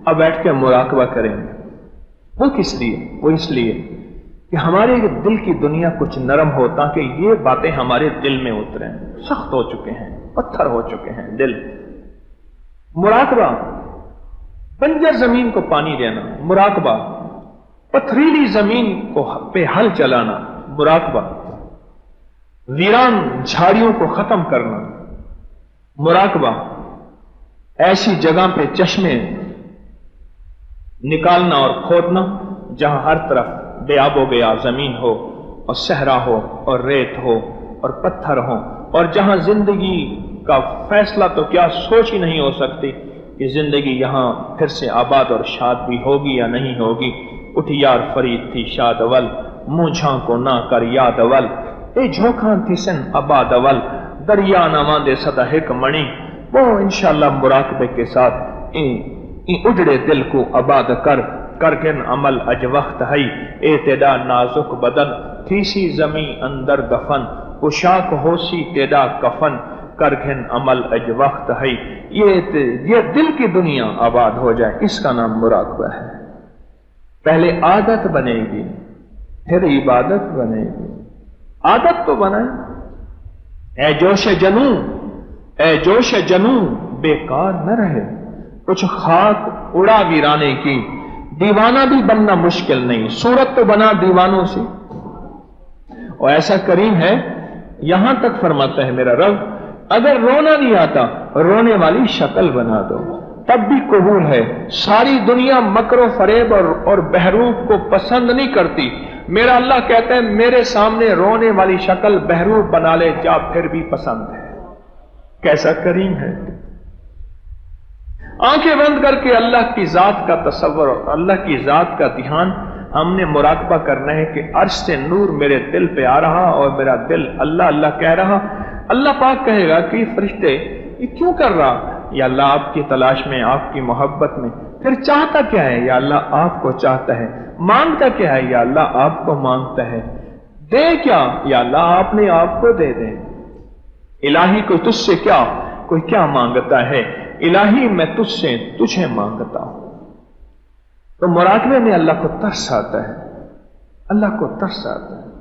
اب بیٹھ کے مراقبہ کریں گے۔ وہ کس لیے؟ وہ اس لیے کہ ہمارے دل کی دنیا کچھ نرم ہو، تاکہ یہ باتیں ہمارے دل میں اتریں۔ سخت ہو چکے ہیں، پتھر ہو چکے ہیں دل۔ مراقبہ، بنجر زمین کو پانی دینا، مراقبہ، پتھریلی زمین کو پہ ہل چلانا، مراقبہ، ویران جھاڑیوں کو ختم کرنا، مراقبہ، ایسی جگہ پہ چشمے نکالنا اور کھودنا جہاں ہر طرف بے آب و گیا زمین ہو اور صحرا ہو اور ریت ہو اور پتھر ہو، اور جہاں زندگی کا فیصلہ تو کیا سوچ ہی نہیں ہو سکتی کہ زندگی یہاں پھر سے آباد اور شاد بھی ہوگی یا نہیں ہوگی۔ اٹھ یار فرید تھی شاد اول، منہ کو نہ کر یاد اول، اے جھوکاں تھی سن آباد اول، دریا نواں دے صدا ہک منی۔ وہ انشاءاللہ مراقبے کے ساتھ اجڑے دل کو آباد کر گن عمل اج وقت ہے، اے تیرا نازک بدن تھیسی زمیں اندر دفن، پوشاک ہوسی تیرا کفن، کر گن عمل اج وقت ہے۔ یہ دل کی دنیا آباد ہو جائے، اس کا نام مراقبہ ہے۔ پہلے عادت بنے گی، پھر عبادت بنے گی۔ عادت تو بنائے۔ اے جوش جنوں، اے جوش جنوں بیکار نہ رہے، کچھ خاک اڑا ویرانے کی، دیوانہ بھی بننا مشکل نہیں، صورت تو بنا دیوانوں سے۔ اور ایسا کریم ہے، یہاں تک فرماتا ہے میرا رب، اگر رونا نہیں آتا رونے والی شکل بنا دو تب بھی قبول ہے۔ ساری دنیا مکر و فریب اور بہروب کو پسند نہیں کرتی، میرا اللہ کہتا ہے میرے سامنے رونے والی شکل بہروب بنا لے جا، پھر بھی پسند ہے۔ کیسا کریم ہے۔ آنکھیں بند کر کے اللہ کی ذات کا تصور اور اللہ کی ذات کا دھیان ہم نے مراقبہ کرنا ہے کہ عرش سے نور میرے دل پہ آ رہا اور میرا دل اللہ اللہ کہہ رہا۔ اللہ پاک کہے گا کہ فرشتے یہ کیوں کر رہا؟ یا اللہ آپ کی تلاش میں، آپ کی محبت میں۔ پھر چاہتا کیا ہے؟ یا اللہ آپ کو چاہتا ہے۔ مانگتا کیا ہے؟ یا اللہ آپ کو مانگتا ہے۔ دے کیا؟ یا اللہ آپ نے آپ کو دے دے۔ الہی کوئی تجھ سے کوئی کیا مانگتا ہے؟ الہی میں تجھ سے تجھے مانگتا ہوں۔ تو مراقبے میں اللہ کو ترس آتا ہے، اللہ کو ترس آتا ہے۔